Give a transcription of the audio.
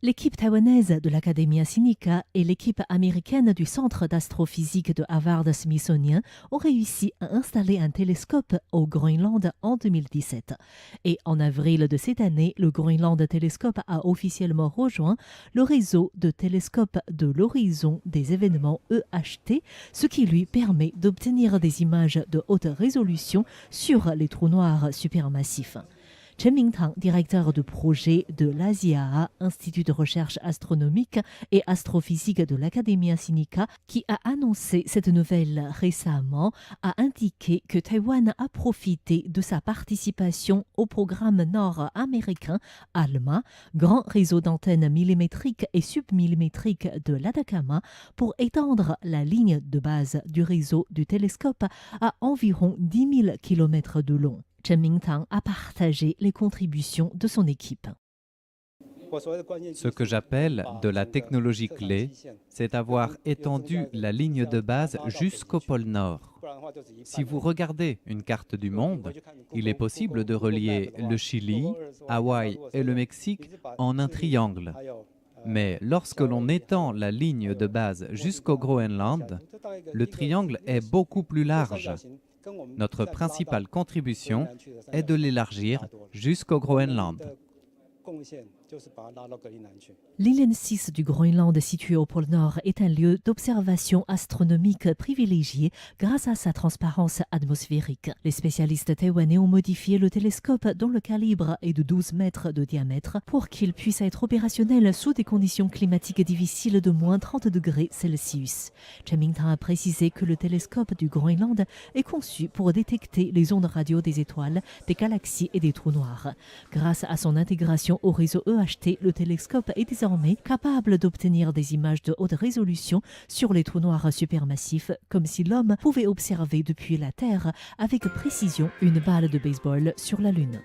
L'équipe taïwanaise de l'Academia Sinica et l'équipe américaine du Centre d'astrophysique de Harvard-Smithsonian ont réussi à installer un télescope au Groenland en 2017. Et en avril de cette année, le Groenland Telescope a officiellement rejoint le réseau de télescopes de l'horizon des événements EHT, ce qui lui permet d'obtenir des images de haute résolution sur les trous noirs supermassifs. Chen Mingtang, directeur de projet de l'ASIAA, Institut de recherche astronomique et astrophysique de l'Academia Sinica, qui a annoncé cette nouvelle récemment, a indiqué que Taïwan a profité de sa participation au programme nord-américain ALMA, grand réseau d'antennes millimétriques et submillimétriques de l'Atacama, pour étendre la ligne de base du réseau du télescope à environ 10 000 km de long. Chen Mingtang a partagé les contributions de son équipe. Ce que j'appelle de la technologie clé, c'est avoir étendu la ligne de base jusqu'au pôle Nord. Si vous regardez une carte du monde, il est possible de relier le Chili, Hawaï et le Mexique en un triangle. Mais lorsque l'on étend la ligne de base jusqu'au Groenland, le triangle est beaucoup plus large. Notre principale contribution est de l'élargir jusqu'au Groenland. L'île 6 du Groenland, située au pôle Nord, est un lieu d'observation astronomique privilégié grâce à sa transparence atmosphérique. Les spécialistes taïwanais ont modifié le télescope dont le calibre est de 12 mètres de diamètre pour qu'il puisse être opérationnel sous des conditions climatiques difficiles de moins 30 degrés Celsius. Chen Mingtang a précisé que le télescope du Groenland est conçu pour détecter les ondes radio des étoiles, des galaxies et des trous noirs. Grâce à son intégration au réseau EHT, le télescope est désormais capable d'obtenir des images de haute résolution sur les trous noirs supermassifs, comme si l'homme pouvait observer depuis la Terre avec précision une balle de baseball sur la Lune.